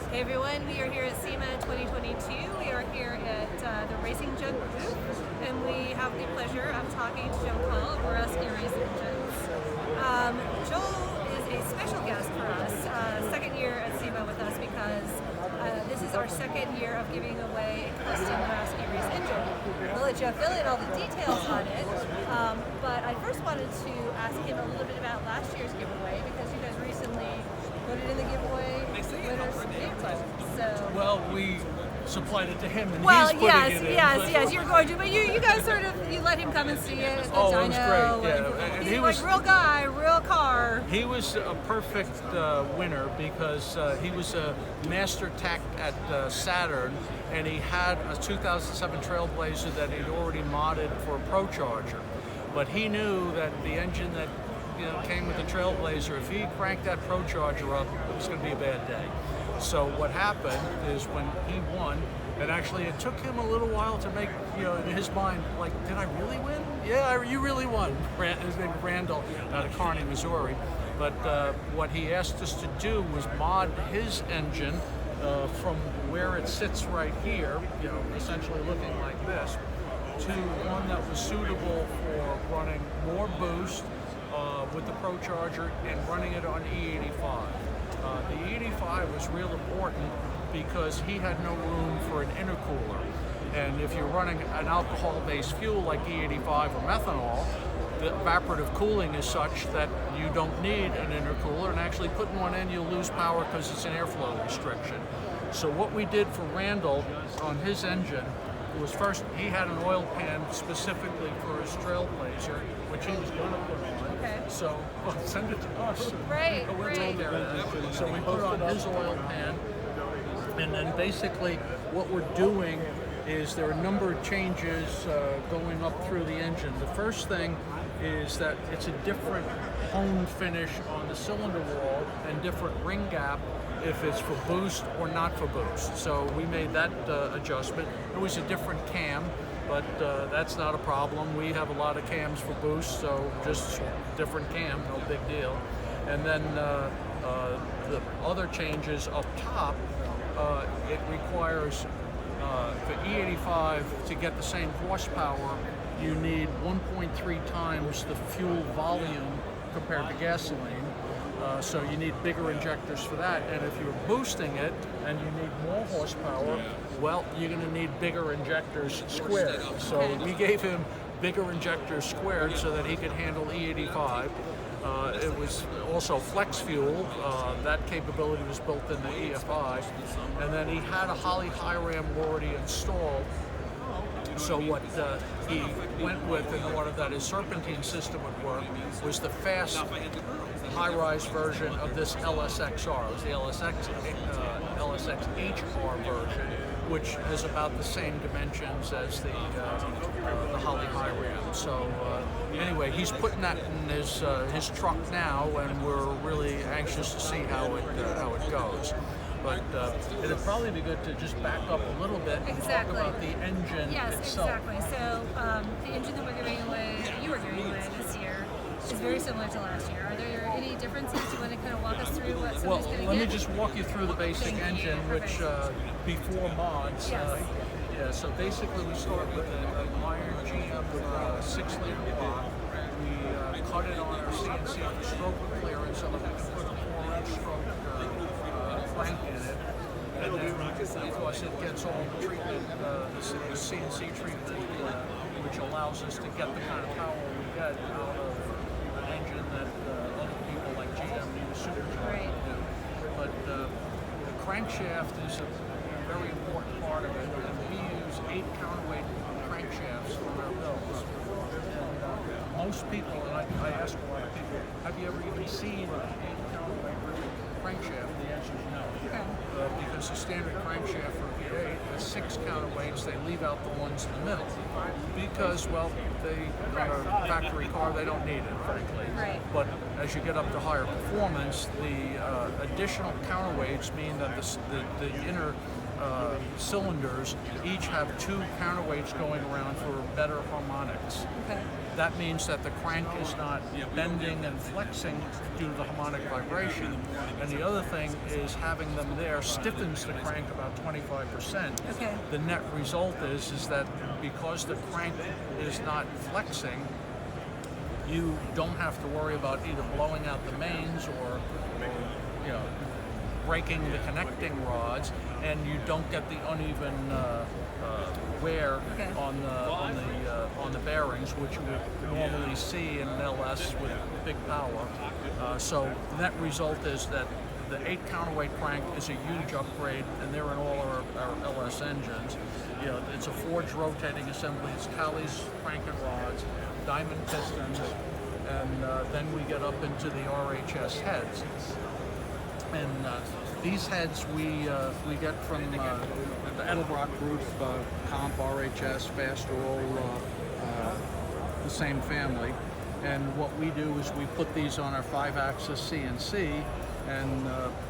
Hey everyone, we are here at SEMA 2022. We are here at the RacingJunk booth, and we have the pleasure of talking to McCaul of Borowski RacingJunk. Joel is a special guest for us, second year at SEMA with us, because this is our second year of giving away a custom Borowski race engine. We'll let you fill in all the details on it, but I first wanted to ask him a little bit about last year's giveaway, because you guys recently put it in the giveaway winner's vehicle. So well, we supplied it to him, and well, he's putting it in. Yes, you were going to, but you guys sort of, you let him come and see it at the dyno. It was great, yeah. And he was like, real guy, real car. He was a perfect winner because he was a master tech at Saturn, and he had a 2007 Trailblazer that he'd already modded for a Pro Charger. But he knew that the engine that came with the Trailblazer, if he cranked that Pro Charger up, it was going to be a bad day. So what happened is when he won, and actually it took him a little while to make, in his mind, like, did I really win? Yeah, you really won. His name is Randall out of Kearney, Missouri. But what he asked us to do was mod his engine from where it sits right here, essentially looking like this, to one that was suitable for running more boost with the Pro Charger and running it on E85. The E85 was real important because he had no room for an intercooler. And if you're running an alcohol-based fuel like E85 or methanol, the evaporative cooling is such that you don't need an intercooler, and actually putting one in, you'll lose power because it's an airflow restriction. So what we did for Randall on his engine was, first, he had an oil pan specifically for his Trailblazer, which he was going to put on. Okay. So, send it to us. Right, We'll right. take care of that. So we put on his oil pan, and then basically what we're doing is there are a number of changes going up through the engine. The first thing is that it's a different hone finish on the cylinder wall and different ring gap if it's for boost or not for boost. So we made that adjustment. It was a different cam, but that's not a problem. We have a lot of cams for boost, so just different cam, no big deal. And then the other changes up top, it requires for E85 to get the same horsepower, you need 1.3 times the fuel volume compared to gasoline. So you need bigger injectors for that, and if you're boosting it and you need more horsepower, well, you're going to need bigger injectors squared. So we gave him bigger injectors squared so that he could handle E85. It was also flex fuel. That capability was built in the EFI, and then he had a Holley high ram already installed. So what he went with in order that his serpentine system would work was the fast high-rise version of this LSXR. It was the LSXHR version, which is about the same dimensions as the Holley high ram. So anyway, he's putting that in his truck now, and we're really anxious to see how it goes. But it'd probably be good to just back up a little bit and talk about the engine itself. Yes, exactly. So the engine that we're giving away, you were giving away this year, is very similar to last year. Are there any differences? Do you want to kind of walk us through what somebody's going to get? Well, let me just walk you through the basic engine, which before mods. Yes. So basically we start with an iron GM 6-liter block. We cut it on our CNC for stroke clearance so that we can put a 4-inch stroke crank in it. And then, of course, it gets all the treatment, the CNC treatment, which allows us to get the kind of power we get out of an engine that other people like GM need a supercharger to do. But the crankshaft is a very important part of it, and we use 8 counterweight crankshafts on our builds. And most people, and I ask a lot of people, have you ever even seen an 8 counterweight crankshaft? The answer is no. Because the standard crankshaft for a V8 has 6 counterweights. They leave out the ones in the middle because, well, on a factory car they don't need it, frankly. Right. But as you get up to higher performance, the additional counterweights mean that the inner cylinders each have 2 counterweights going around for better harmonics. Okay. that means that the crank is not bending and flexing due to the harmonic vibration. And the other thing is having them there stiffens the crank about 25%. Okay. The net result is that because the crank is not flexing, you don't have to worry about either blowing out the mains or you know, breaking the connecting rods, and you don't get the uneven wear on the bearings, which you would normally see in an LS with big power. So net result is that the 8 counterweight crank is a huge upgrade, and they're in all our LS engines. You know, it's a forged rotating assembly. It's Cali's crank and rods, diamond pistons, and then we get up into the RHS heads. And these heads we get from the Edelbrock group, Comp, RHS, Fast, are all the same family. And what we do is we put these on our 5-axis CNC and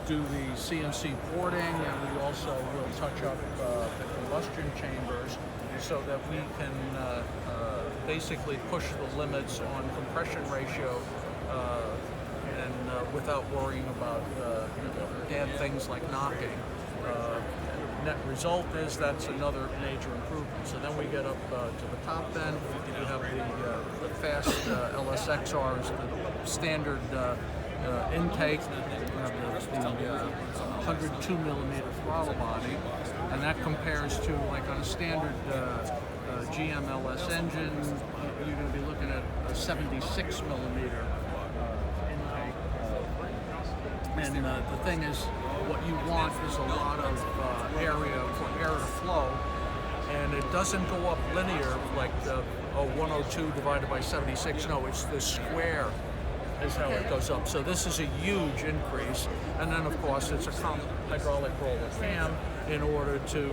do the CNC porting, and we also will touch up the combustion chambers so that we can basically push the limits on compression ratio and without worrying about bad things like knocking. Net result is that's another major improvement. So then we get up to the top end. We have the fast LSXRs, the standard intake, the 102 millimeter throttle body, and that compares to, like on a standard GM LS engine, you're going to be looking at a 76 millimeter intake. And the thing is, what you want is a lot of area for air to flow, and it doesn't go up linear like the 102 divided by 76. No, it's the square is how it goes up. So this is a huge increase. And then of course it's a hydraulic roller cam in order to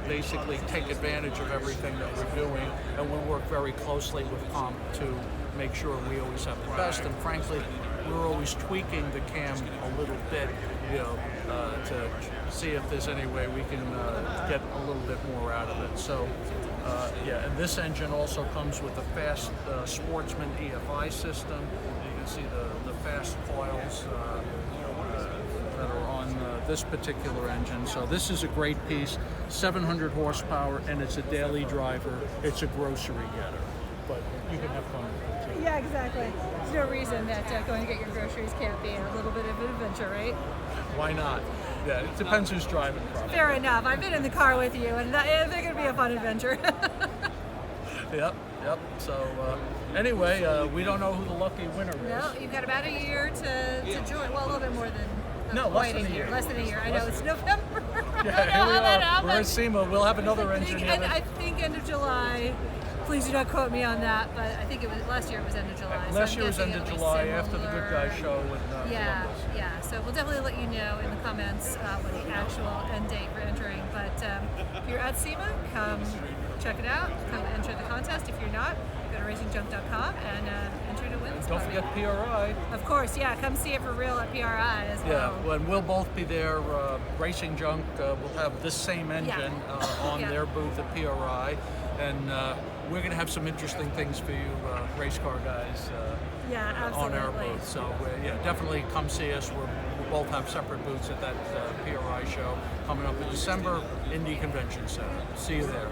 basically take advantage of everything that we're doing, and we work very closely with Comp to make sure we always have the best. And frankly, we're always tweaking the cam a little bit, you know, to see if there's any way we can get a little bit more out of it. So yeah, and this engine also comes with a fast Sportsman EFI system. You can see the fast coils that are on this particular engine. So this is a great piece, 700 horsepower, and it's a daily driver. It's a grocery getter, but you can have fun with it too. Yeah, exactly. There's no reason that going to get your groceries can't be a little bit of an adventure, right? Why not? Yeah, it depends who's driving. Probably. Fair enough. I've been in the car with you, and they're going to be a fun adventure. Yep. So anyway, we don't know who the lucky winner is. No, you've got about a year to join. Well, a little bit more than. Less than a year. Less than a year. I know, it's November. Yeah, I know how that happens. We're at SEMA. We'll have another engine. I think end of July. Please do not quote me on that, but I think it was last year. It was end of July. Last year was end of July after the Good Guys show. Yeah. So we'll definitely let you know in the comments what the actual end date for entering. But if you're at SEMA, come check it out. Come enter the contest. If you're not, go to RacingJunk.com and enter to win. Don't forget PRI. Of course, yeah. Come see it for real at PRI as well. Yeah, and we'll both be there. RacingJunk will have this same engine on their booth at PRI, and we're going to have some interesting things for you race car guys on our booth. So yeah, definitely come see us. We'll both have separate booths at that PRI show coming up in December, Indy Convention Center. See you there.